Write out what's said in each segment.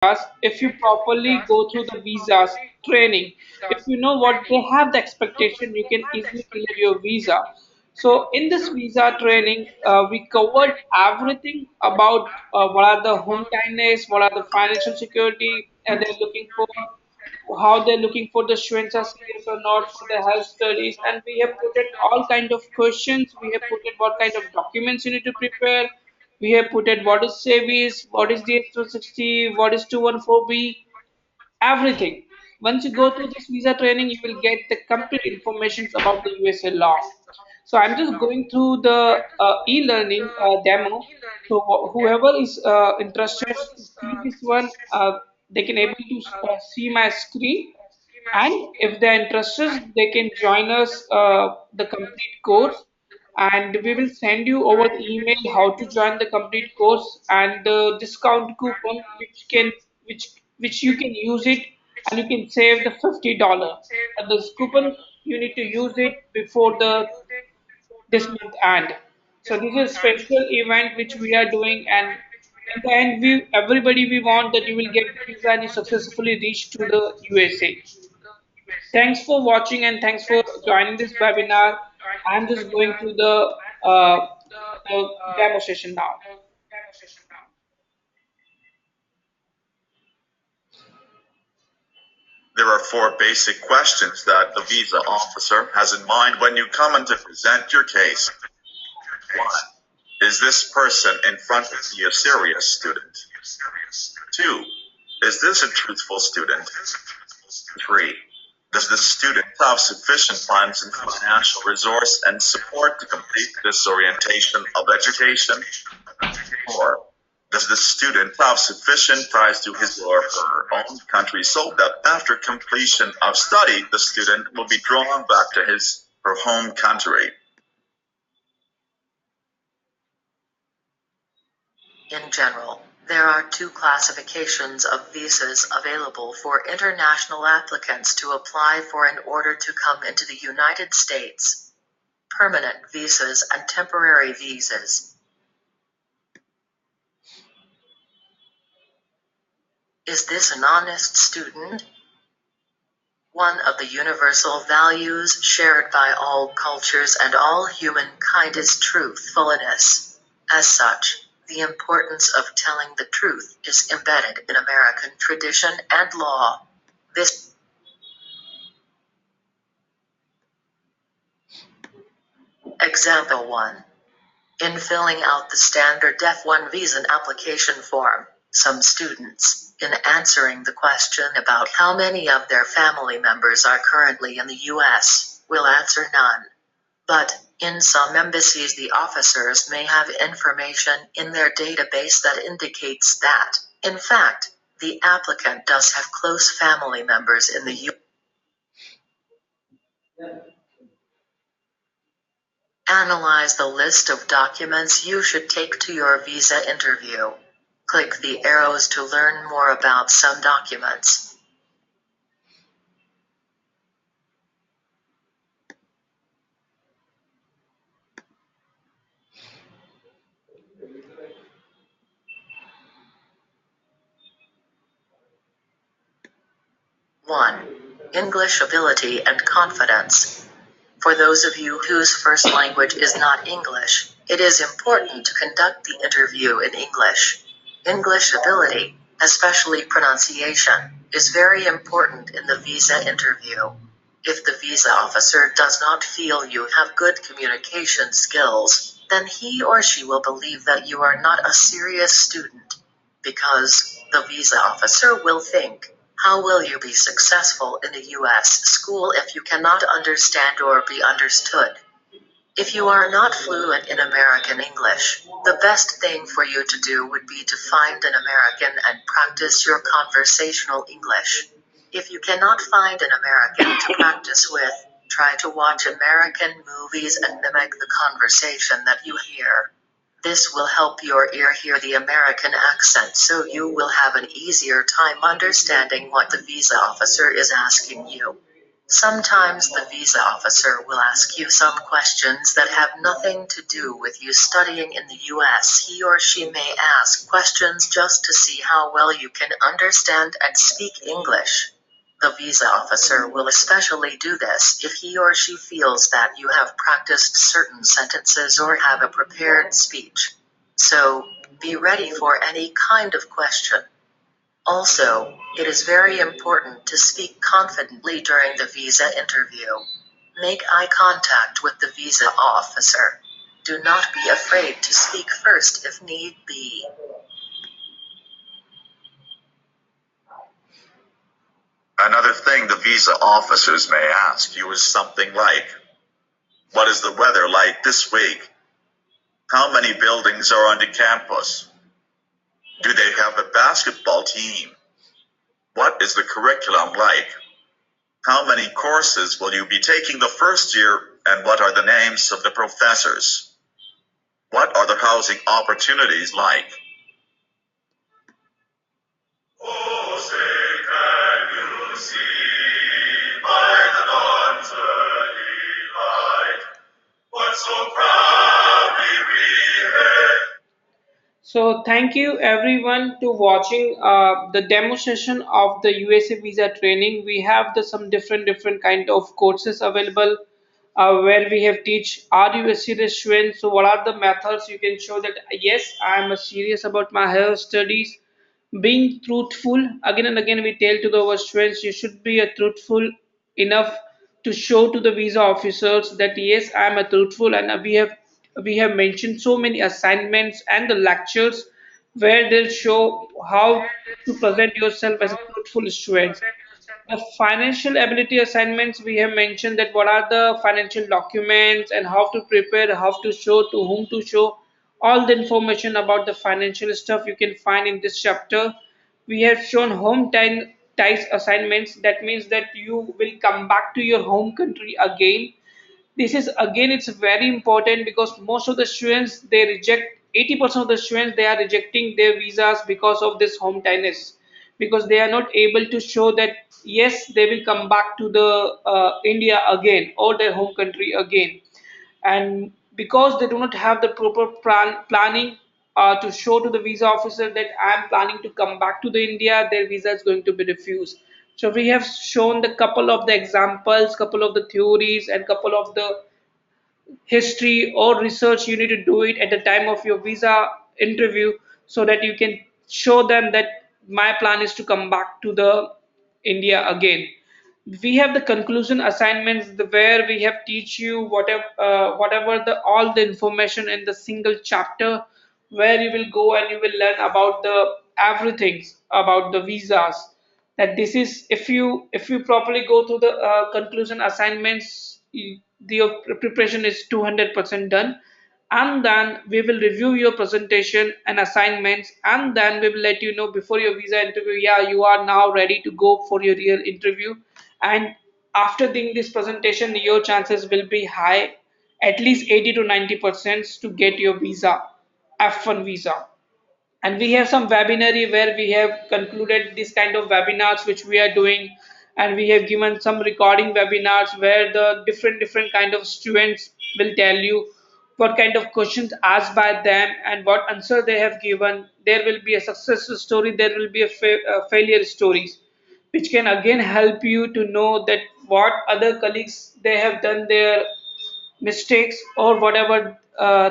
if you properly go through the visas training, if you know what they have the expectation, you can easily clear your visa. So in this visa training, we covered everything about what are the home kindness, what are the financial security, and they're looking for how they're looking for the students are serious or not for the health studies, and we have put it all kind of questions. We have put it what kind of documents you need to prepare. We have put it what is service, what is the 260, what is 214B, everything. Once you go through this visa training, you will get the complete information about the USA law. So I'm just going through the e-learning demo. So whoever is interested to see this one, they can able to see my screen, and if they're interested, they can join us the complete course, and we will send you over the email how to join the complete course and the discount coupon which you can use it, and you can save the $50. And this coupon you need to use it before the this month end. So this is a special event which we are doing, and in the end, we everybody we want that you will get the visa and you successfully reach to the USA. Thanks for watching and thanks for joining this webinar. I'm just going to uh, the demo session now. There are four basic questions that the visa officer has in mind when you come in to present your case. 1. Is this person in front of me a serious student? 2. Is this a truthful student? 3. Does the student have sufficient funds and financial resource and support to complete this orientation of education? 4. Does the student have sufficient ties to his or her own country so that after completion of study, the student will be drawn back to his or her home country? In general, there are two classifications of visas available for international applicants to apply for in order to come into the United States: permanent visas and temporary visas. Is this an honest student? One of the universal values shared by all cultures and all humankind is truthfulness. As such, the importance of telling the truth is embedded in American tradition and law. This Example 1. In filling out the standard F1 visa application form, some students, in answering the question about how many of their family members are currently in the U.S., will answer none. But, in some embassies the officers may have information in their database that indicates that, in fact, the applicant does have close family members in the U.S. Analyze the list of documents you should take to your visa interview. Click the arrows to learn more about some documents. One. English ability and confidence. For those of you whose first language is not English, it is important to conduct the interview in English. English ability, especially pronunciation, is very important in the visa interview. If the visa officer does not feel you have good communication skills, then he or she will believe that you are not a serious student. Because the visa officer will think, how will you be successful in a U.S. school if you cannot understand or be understood? If you are not fluent in American English, the best thing for you to do would be to find an American and practice your conversational English. If you cannot find an American to practice with, try to watch American movies and mimic the conversation that you hear. This will help your ear hear the American accent, so you will have an easier time understanding what the visa officer is asking you. Sometimes the visa officer will ask you some questions that have nothing to do with you studying in the US. He or she may ask questions just to see how well you can understand and speak English. The visa officer will especially do this if he or she feels that you have practiced certain sentences or have a prepared speech. So, be ready for any kind of question. Also, it is very important to speak confidently during the visa interview. Make eye contact with the visa officer. Do not be afraid to speak first if need be. Another thing the visa officers may ask you is something like, what is the weather like this week? How many buildings are on the campus? Do they have a basketball team? What is the curriculum like? How many courses will you be taking the first year, and what are the names of the professors? What are the housing opportunities like? Oh, say, can you see by the dawn's early light what so proudly we hailed? So thank you everyone to watching the demo session of the USA visa training. We have some different kind of courses available where we have teach, are you a serious student? So what are the methods you can show that yes, I am serious about my higher studies. Being truthful, again and again we tell to our students, you should be a truthful enough to show to the visa officers that yes, I am a truthful, and we have mentioned so many assignments and the lectures where they'll show how to present yourself as a truthful student. The financial ability assignments, we have mentioned that what are the financial documents and how to prepare, how to show, to whom to show. All the information about the financial stuff you can find in this chapter. We have shown home ties assignments. That means that you will come back to your home country again. This is again, it's very important because most of the students they reject, 80% of the students they are rejecting their visas because of this home tightness, because they are not able to show that yes, they will come back to the India again or their home country again. And because they do not have the proper planning to show to the visa officer that I am planning to come back to the India, their visa is going to be refused. So we have shown the couple of the examples, couple of the theories, and couple of the history or research you need to do it at the time of your visa interview, so that you can show them that my plan is to come back to the India again. We have the conclusion assignments where we have teach you whatever the all the information in the single chapter, where you will go and you will learn about the everything about the visas. That this is, if you properly go through the conclusion assignments, the preparation is 200% done. And then we will review your presentation and assignments, and then we will let you know before your visa interview, yeah, you are now ready to go for your real interview. And after doing this presentation, your chances will be high, at least 80 to 90% to get your visa, F1 visa. And we have some webinary where we have concluded this kind of webinars which we are doing, and we have given some recording webinars where the different kind of students will tell you what kind of questions asked by them and what answer they have given. There will be a success story, there will be a failure stories, which can again help you to know that what other colleagues they have done their mistakes or whatever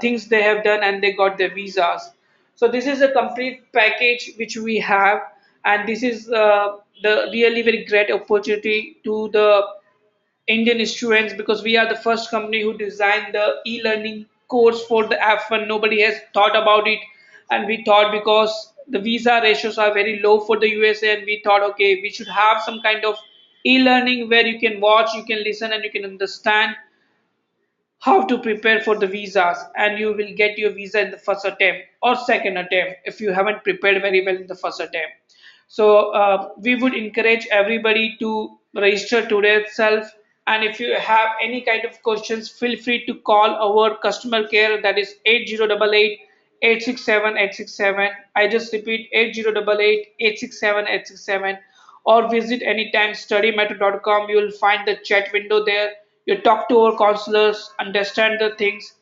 things they have done and they got their visas. So this is a complete package which we have, and this is the really very great opportunity to the Indian students, because we are the first company who designed the e-learning course for the F1. Nobody has thought about it, and we thought because the visa ratios are very low for the USA, and we thought okay, we should have some kind of e-learning where you can watch, you can listen, and you can understand how to prepare for the visas, and you will get your visa in the first attempt or second attempt if you haven't prepared very well in the first attempt. So we would encourage everybody to register today itself, and if you have any kind of questions, feel free to call our customer care, that is 8088 867 867. I just repeat 8088 867 867. or visit anytime studymethod.com. You will find the chat window there. You talk to our counselors, understand the things,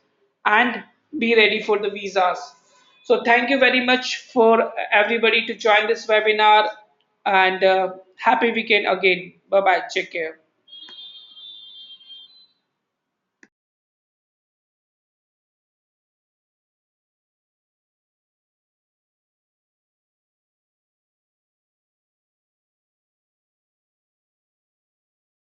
and be ready for the visas. So thank you very much for everybody to join this webinar, and happy weekend again. Bye bye. Take care.